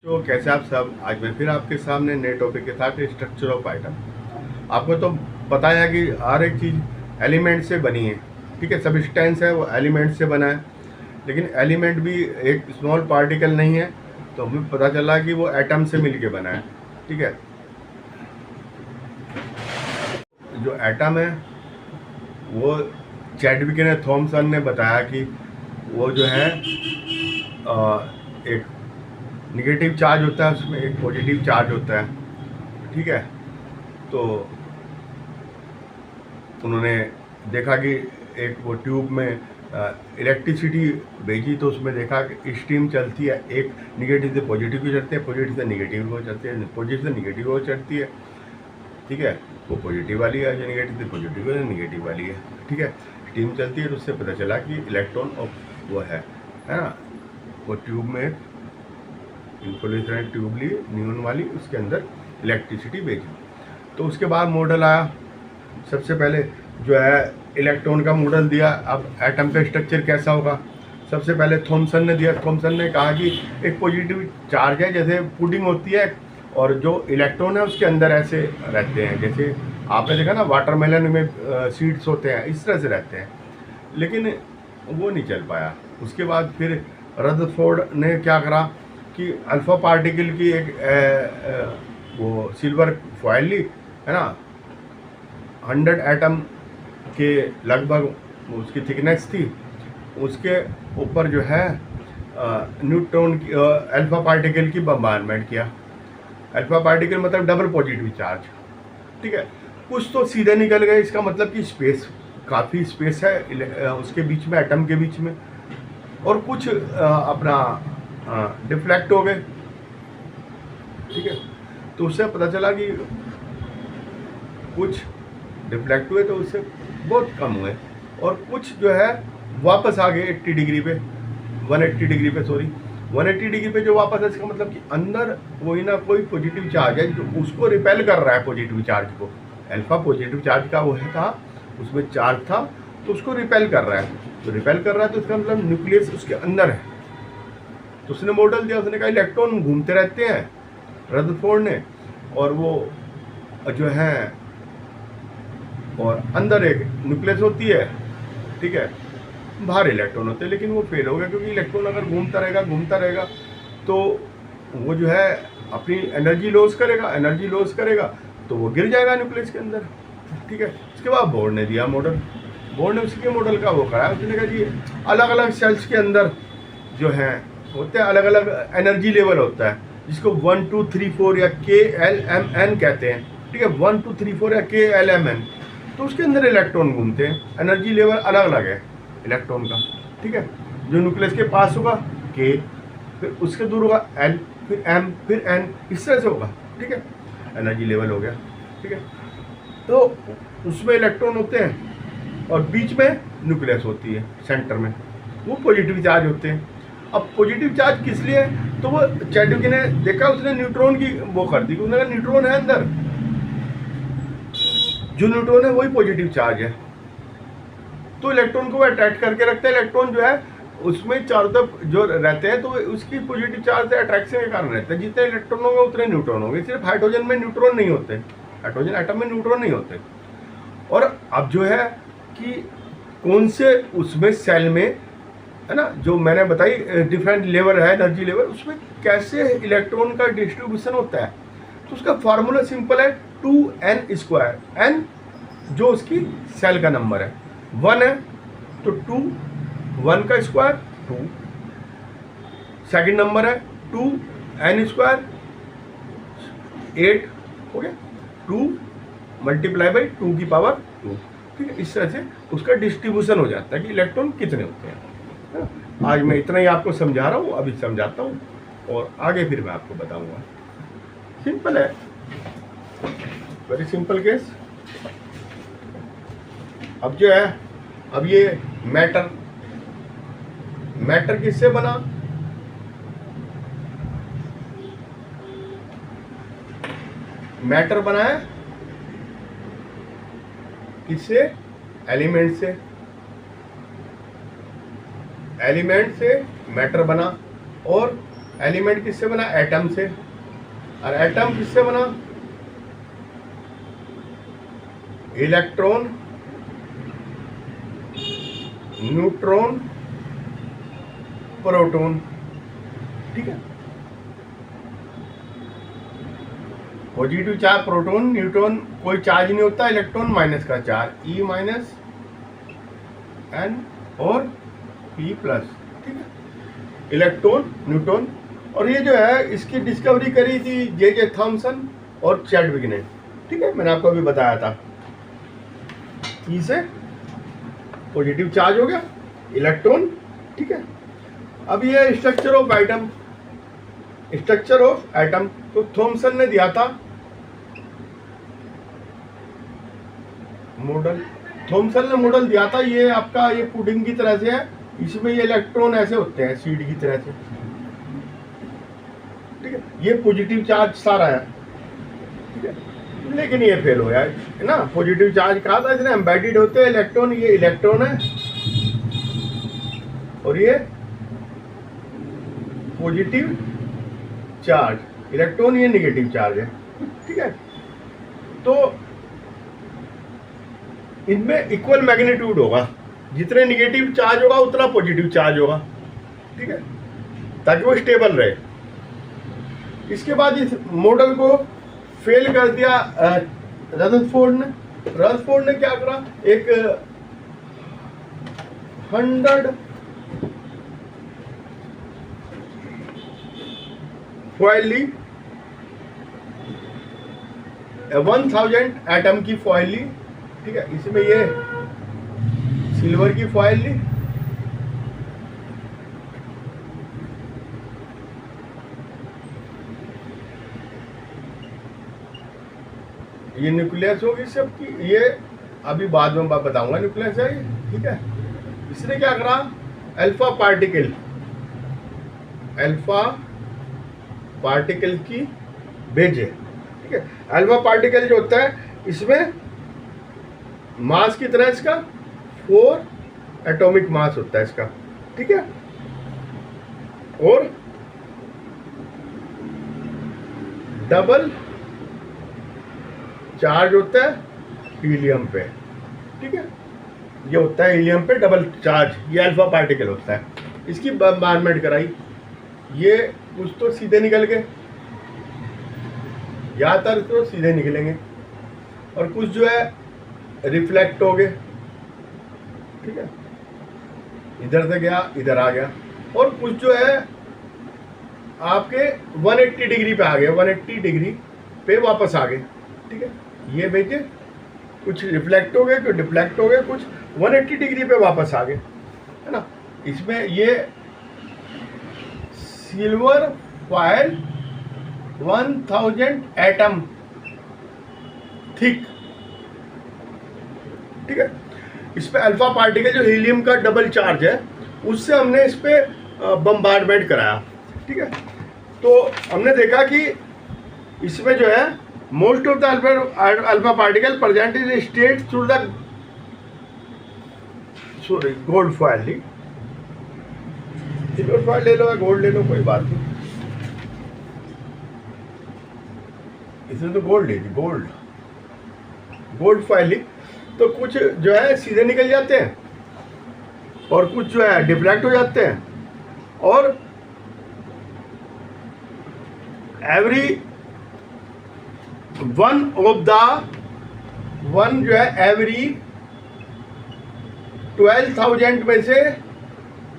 तो कैसे आप सब, आज मैं फिर आपके सामने नए टॉपिक के साथ स्ट्रक्चर ऑफ आइटम। आपको तो पता है कि हर एक चीज़ एलिमेंट से बनी है। ठीक है, सब्सटेंस है वो एलिमेंट से बना है, लेकिन एलिमेंट भी एक स्मॉल पार्टिकल नहीं है। तो हमें पता चला कि वो एटम से मिलके बना है। ठीक है, जो एटम है वो चैडविक ने, थॉमसन ने बताया कि वो जो है एक निगेटिव चार्ज होता है, उसमें एक पॉजिटिव चार्ज होता है। ठीक है, तो उन्होंने देखा कि एक वो ट्यूब में इलेक्ट्रिसिटी भेजी, तो उसमें देखा कि स्टीम चलती है, एक निगेटिव से पॉजिटिव को चढ़ती है, पॉजिटिव से निगेटिव को चढ़ती है, पॉजिटिव से निगेटिव को चढ़ती है। ठीक है, वो पॉजिटिव वाली है, जो निगेटिव से पॉजिटिव है, निगेटिव वाली है। ठीक है, स्टीम चलती है, तो उससे पता चला कि इलेक्ट्रॉन ऑफ वो है ना, वो ट्यूब में इंसुलेशन ट्यूब ली नियॉन वाली, उसके अंदर इलेक्ट्रिसिटी भेजी। तो उसके बाद मॉडल आया, सबसे पहले जो है इलेक्ट्रॉन का मॉडल दिया। अब एटम का स्ट्रक्चर कैसा होगा, सबसे पहले थॉमसन ने दिया। थॉमसन ने कहा कि एक पॉजिटिव चार्ज है, जैसे पुडिंग होती है, और जो इलेक्ट्रॉन है उसके अंदर ऐसे रहते हैं, जैसे आपने देखा ना वाटरमेलन में सीड्स होते हैं, इस तरह से रहते हैं। लेकिन वो नहीं चल पाया। उसके बाद फिर रदरफोर्ड ने क्या करा कि अल्फा पार्टिकल की एक वो सिल्वर फॉयल ली, है ना, 100 एटम के लगभग उसकी थिकनेस थी। उसके ऊपर जो है न्यूट्रॉन की अल्फा पार्टिकल की बम्बारमेंट किया। अल्फा पार्टिकल मतलब डबल पॉजिटिव चार्ज। ठीक है, कुछ तो सीधे निकल गए, इसका मतलब कि स्पेस, काफ़ी स्पेस है उसके बीच में, एटम के बीच में, और कुछ अपना डिफ्लेक्ट हो गए। ठीक है, तो उससे पता चला कि कुछ डिफ्लेक्ट हुए तो उससे बहुत कम हुए, और कुछ जो है वापस आ गए 80 डिग्री पे, 180 डिग्री पे, सॉरी 180 डिग्री पे जो वापस है, इसका मतलब कि अंदर कोई ना कोई पॉजिटिव चार्ज है जो उसको रिपेल कर रहा है, पॉजिटिव चार्ज को। अल्फा पॉजिटिव चार्ज का वो है था, उसमें चार्ज था, तो उसको रिपेल कर रहा है। तो रिपेल कर रहा है तो इसका मतलब न्यूक्लियस उसके अंदर है। तो उसने मॉडल दिया, उसने कहा इलेक्ट्रॉन घूमते रहते हैं, रदरफोर्ड ने, और वो जो है, और अंदर एक न्यूक्लियस होती है। ठीक है, बाहर इलेक्ट्रॉन होते हैं, लेकिन वो फेल हो गया, क्योंकि इलेक्ट्रॉन अगर घूमता रहेगा तो वो जो है अपनी एनर्जी लॉस करेगा, तो वो गिर जाएगा न्यूक्लियस के अंदर। ठीक है, उसके बाद बोर्ड ने दिया मॉडल, बोर्ड ने उसके मॉडल का वो कराया। उसने कहा जी अलग अलग सेल्स के अंदर जो हैं होते हैं, अलग अलग एनर्जी लेवल होता है, जिसको 1 2 3 4 या KLMN कहते हैं। ठीक है, 1 2 3 4 या KLMN, तो उसके अंदर इलेक्ट्रॉन घूमते हैं, एनर्जी लेवल अलग अलग है इलेक्ट्रॉन का। ठीक है, जो न्यूक्लियस के पास होगा K, फिर उसके दूर होगा L, फिर M, फिर N, इस तरह से होगा। ठीक है, एनर्जी लेवल हो गया। ठीक है, तो उसमें इलेक्ट्रॉन होते हैं, और बीच में न्यूक्लियस होती है, सेंटर में वो पॉजिटिव चार्ज होते हैं। अब पॉजिटिव चार्ज किस लिए है, तो वो चैडविक ने देखा, उसने न्यूट्रॉन की वो कर दी, उन्होंने कहा न्यूट्रॉन है अंदर, जो न्यूट्रॉन है वही पॉजिटिव चार्ज है, तो इलेक्ट्रॉन को वो अट्रैक्ट करके रखते हैं। इलेक्ट्रॉन जो है उसमें चारों तरफ जो रहते हैं, तो उसकी पॉजिटिव चार्ज से अट्रैक्शन के कारण रहते हैं। जितने इलेक्ट्रॉन होंगे उतने न्यूट्रॉन होंगे। सिर्फ हाइड्रोजन में न्यूट्रॉन नहीं होते, हाइड्रोजन एटम में न्यूट्रॉन नहीं होते। और अब जो है कि कौन से उसमें सेल में, है ना, जो मैंने बताई डिफरेंट लेवल है, एनर्जी लेवल, उसमें कैसे इलेक्ट्रॉन का डिस्ट्रीब्यूशन होता है, तो उसका फार्मूला सिंपल है, 2n²। n जो उसकी सेल का नंबर है, 1 है तो 2, 1 का स्क्वायर 2, सेकंड नंबर है 2n², 8 हो गया, 2 मल्टीप्लाई बाई 2 की पावर 2। ठीक है, इस तरह से उसका डिस्ट्रीब्यूशन हो जाता है कि इलेक्ट्रॉन कितने होते हैं। आज मैं इतना ही आपको समझा रहा हूँ, अभी समझाता हूँ, और आगे फिर मैं आपको बताऊंगा। सिंपल है, वेरी सिंपल केस। अब जो है, अब ये मैटर किससे बना, मैटर बना है किससे, एलिमेंट से, एलिमेंट से मैटर बना, और एलिमेंट किससे बना? एटम से। और एटम किससे बना? Electron, neutron, proton. ठीक है, पॉजिटिव चार्ज प्रोटॉन, न्यूट्रॉन कोई चार्ज नहीं होता, इलेक्ट्रॉन माइनस का चार्ज, ई माइनस एन और पी प्लस। ठीक है, इलेक्ट्रॉन, न्यूट्रॉन। और ये जो है इसकी डिस्कवरी करी थी जे थॉमसन और चैडविक ने। ठीक है, मैंने आपको अभी बताया था। ई से पॉजिटिव चार्ज हो गया, इलेक्ट्रॉन। ठीक है, अब ये structure of atom, structure of atom तो थॉमसन ने दिया था मॉडल। थॉमसन ने मॉडल दिया था, ये आपका ये पुडिंग की तरह से है, इसमें ये इलेक्ट्रॉन ऐसे होते हैं सीड की तरह से। ठीक है, ये पॉजिटिव चार्ज सारा है। ठीक है, लेकिन ये फेल हो गया है ना। पॉजिटिव चार्ज कहा था इसने, एम्बेडेड होते हैं इलेक्ट्रॉन, ये इलेक्ट्रॉन है और ये पॉजिटिव चार्ज, इलेक्ट्रॉन ये नेगेटिव चार्ज है। ठीक है, तो इनमें इक्वल मैग्नीट्यूड होगा, जितने नेगेटिव चार्ज होगा उतना पॉजिटिव चार्ज होगा। ठीक है, ताकि वो स्टेबल रहे। इसके बाद इस मॉडल को फेल कर दिया रदरफोर्ड ने। रदरफोर्ड ने क्या करा, एक 100 फॉइल ली, 1000 एटम की फॉइल ली। ठीक है, इसमें ये सिल्वर की फॉइल ली, ये न्यूक्लियस होगी सबकी, ये अभी बाद में बताऊंगा न्यूक्लियस है ये। ठीक है, इसने क्या करा, अल्फा पार्टिकल, अल्फा पार्टिकल की भेजे। ठीक है, अल्फा पार्टिकल जो होता है इसमें मास की तरह इसका 4 एटॉमिक मास होता है इसका। ठीक है, और डबल चार्ज होता है हीलियम पे। ठीक है, ये होता है हीलियम पे डबल चार्ज, ये अल्फा पार्टिकल होता है। इसकी बॉम्बार्डमेंट कराई, ये कुछ तो सीधे निकल गए, ज़्यादातर तो सीधे निकलेंगे, और कुछ जो है रिफ्लेक्ट हो गए। ठीक है, इधर से गया इधर आ गया, और कुछ जो है आपके 180 डिग्री पे आ गए, 180 डिग्री पे वापस आ गए। ठीक है, ये भेजे, कुछ रिफ्लेक्ट हो गए, कुछ डिफ्लेक्ट हो गए, कुछ 180 डिग्री पे वापस आ गए, है ना। इसमें ये सिल्वर फॉयल 1000 एटम थिक। ठीक है, इस पे अल्फा पार्टिकल जो हीलियम का डबल चार्ज है उससे हमने इस पे बम्बार्डमेंट कराया। ठीक है, तो हमने देखा कि इसमें जो है most of the alpha particle present in state through the gold foil ली, सिल्वर फॉयल ले लो या गोल्ड ले लो, कोई बात नहीं। इसमें तो गोल्ड ली थी, गोल्ड फॉयल ली। तो कुछ जो है सीधे निकल जाते हैं और कुछ जो है डिफ्लेक्ट हो जाते हैं, और एवरी वन जो है एवरी 12,000 में से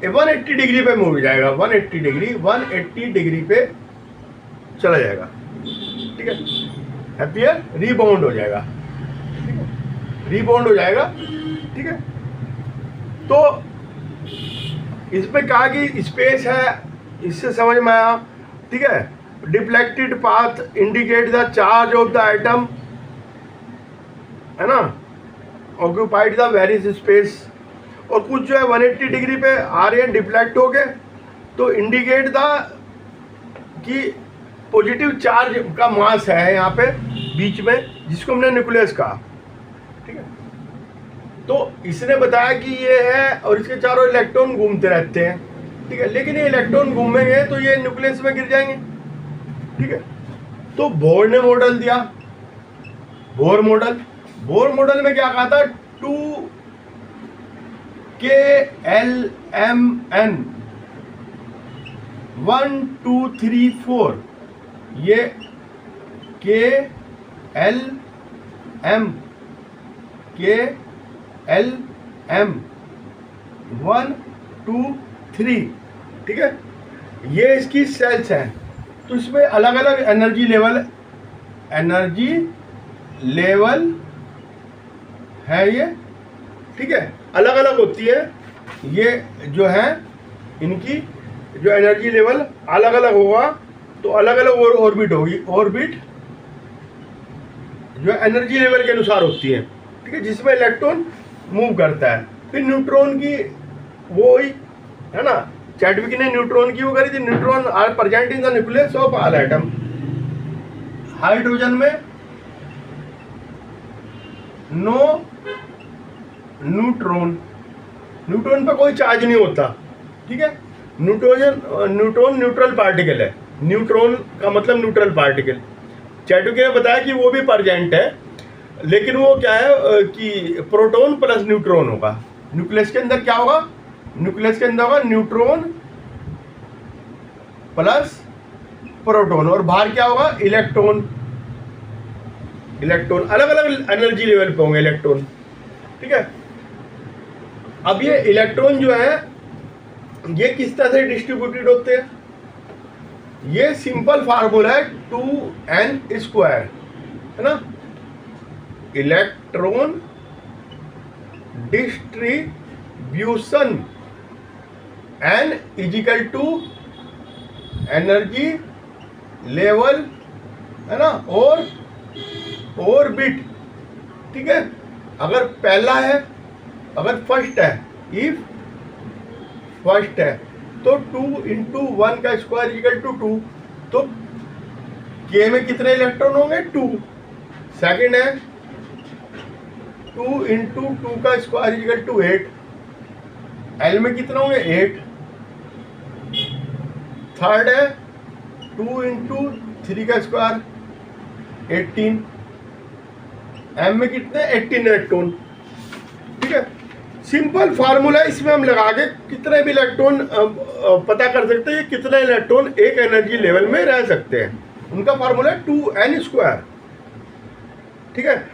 180 डिग्री पे मूव हो जाएगा, 180 डिग्री पे चला जाएगा। ठीक है, हैप्पियर रीबाउंड हो जाएगा। ठीक है, रीबाउंड हो जाएगा। ठीक है, तो इसमें कहा कि स्पेस है, इससे समझ में आया। ठीक है, deflected path indicate the charge of the atom, है ना, ऑक्यूपाइड द वेरियस स्पेस। और कुछ जो है 180 डिग्री पे आ रहे हैं, डिफ्लेक्ट हो गए, तो इंडिकेट द कि पॉजिटिव चार्ज का मास है यहाँ पे बीच में, जिसको हमने न्यूक्लियस कहा। ठीक है, तो इसने बताया कि ये है, और इसके चारों इलेक्ट्रॉन घूमते रहते हैं। ठीक है, लेकिन ये इलेक्ट्रॉन घूमेंगे तो ये न्यूक्लियस में गिर जाएंगे। ठीक है, तो बोर ने मॉडल दिया, बोर मॉडल में क्या कहा था, 2KLMN 1 2 3 4, ये KLM 1 2 3, ठीक है, ये इसकी सेल्स हैं। तो इसमें अलग अलग एनर्जी लेवल है ये, ठीक है, अलग अलग होती है ये जो है, इनकी जो एनर्जी लेवल अलग अलग होगा तो अलग अलग ऑर्बिट होगी, ऑर्बिट जो एनर्जी लेवल के अनुसार होती है, ठीक है, जिसमें इलेक्ट्रॉन मूव करता है। फिर न्यूट्रॉन की वो ही है ना, चैडविक ने न्यूट्रॉन की वो करी थी, neutron are present in the nucleus of all atom. Hydrogen में नो न्यूट्रॉन पर कोई चार्ज नहीं होता, ठीक है, न्यूट्रॉन न्यूट्रल पार्टिकल है, न्यूट्रॉन का मतलब न्यूट्रल पार्टिकल। चैडविक ने बताया कि वो भी प्रेजेंट है, लेकिन वो क्या है कि प्रोटॉन प्लस न्यूट्रॉन होगा। न्यूक्लियस के अंदर क्या होगा, न्यूक्लियस के अंदर होगा न्यूट्रॉन प्लस प्रोटॉन, और बाहर क्या होगा, इलेक्ट्रॉन अलग अलग एनर्जी लेवल पे होंगे इलेक्ट्रॉन, ठीक है। अब ये इलेक्ट्रॉन जो है ये किस तरह से डिस्ट्रीब्यूटेड होते हैं, ये सिंपल फार्मूला है 2n², है ना, electron distribution n equal to energy level, है ना, और ऑर्बिट, ठीक है। अगर पहला है, अगर फर्स्ट है, इफ फर्स्ट है तो 2 × 1 का स्क्वायर इक्वल टू 2, तो K में कितने इलेक्ट्रॉन होंगे, 2। सेकंड है 2 × 2 का स्क्वायर इक्वल टू 8, L में कितने होंगे, 8। थर्ड है 2 × 3 का स्क्वायर 18, M में कितने, 18 इलेक्ट्रॉन, ठीक है। सिंपल फार्मूला, इसमें हम लगा के कितने भी इलेक्ट्रॉन पता कर सकते हैं, कितने इलेक्ट्रॉन एक एनर्जी लेवल में रह सकते हैं। उनका फार्मूला है 2n², ठीक है।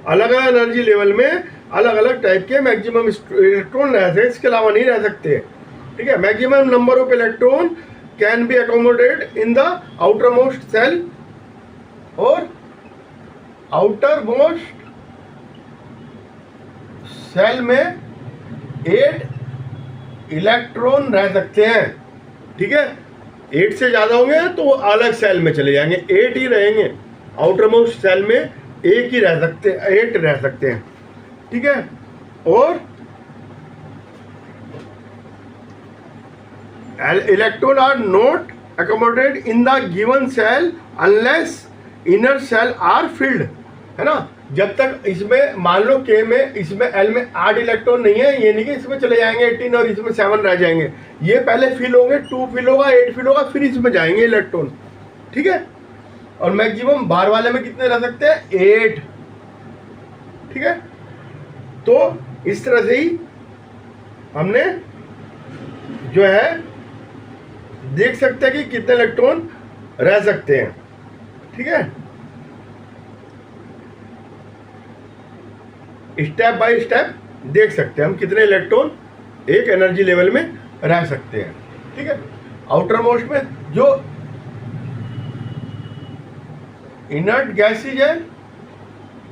अलग अलग एनर्जी लेवल में अलग अलग टाइप के मैक्सिमम इलेक्ट्रॉन रह सकते, इसके अलावा नहीं रह सकते, ठीक है। Maximum number of electron can be accommodated in the outermost shell, और आउटर मोस्ट सेल में 8 इलेक्ट्रॉन रह सकते हैं, ठीक है। 8 से ज़्यादा होंगे तो वो अलग सेल में चले जाएंगे, 8 ही रहेंगे। आउटर मोस्ट सेल में 1 ही रह सकते, 8 रह सकते हैं, ठीक है। और electron are not accommodated in the given shell unless inner shell are filled, है ना। जब तक इसमें मान लो K में, इसमें L में 8 इलेक्ट्रॉन नहीं है, ये नहीं कि इसमें चले जाएंगे 18 और इसमें 7 रह जाएंगे, ये पहले फिल होंगे, 2 फिल होगा, 8 फिल होगा, फिर इसमें जाएंगे इलेक्ट्रॉन, ठीक है। और मैक्सिमम बाहर वाले में कितने रह सकते हैं, 8, ठीक है। तो इस तरह से ही हमने जो है देख सकते हैं कि कितने इलेक्ट्रॉन रह सकते हैं, ठीक है। स्टेप बाय स्टेप देख सकते हैं हम कितने इलेक्ट्रॉन एक एनर्जी लेवल में रह सकते हैं, ठीक है। आउटर मोस्ट में जो इनर्ट गैसेज है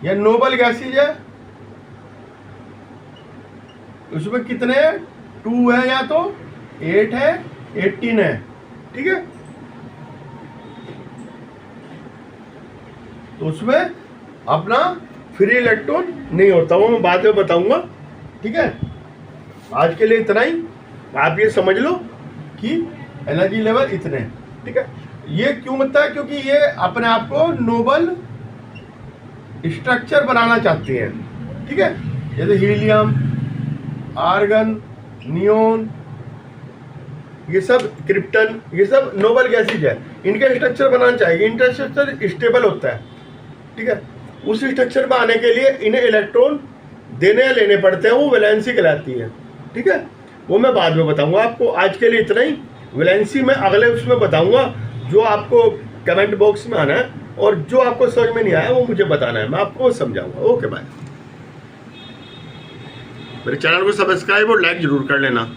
या नोबल गैसेज है, उसमें कितने हैं, 2 है, या तो 8 है, 18 है, ठीक है। तो उसमें अपना फ्री इलेक्ट्रॉन नहीं होता, वो मैं बाद में बताऊंगा, ठीक है। आज के लिए इतना ही, आप ये समझ लो कि एनर्जी लेवल इतने, ठीक है। ये क्यों बनता है, क्योंकि ये अपने आप को नोबल स्ट्रक्चर बनाना चाहती हैं, ठीक है। जैसे हीलियम, आर्गन, नियोन, ये सब क्रिप्टन, ये सब नोबल गैसेज है। इनका स्ट्रक्चर बनाना चाहिए, इनका स्ट्रक्चर स्टेबल होता है, ठीक है। उस स्ट्रक्चर में आने के लिए इन्हें इलेक्ट्रॉन देने या लेने पड़ते हैं, वो वैलेंसी कहलाती है, ठीक है। वो मैं बाद में बताऊंगा आपको, आज के लिए इतना ही। वैलेंसी मैं अगले उसमें बताऊंगा, जो आपको कमेंट बॉक्स में आना है, और जो आपको समझ में नहीं आया वो मुझे बताना है, मैं आपको समझाऊंगा। Okay bye. मेरे चैनल को सब्सक्राइब और लाइक जरूर कर लेना।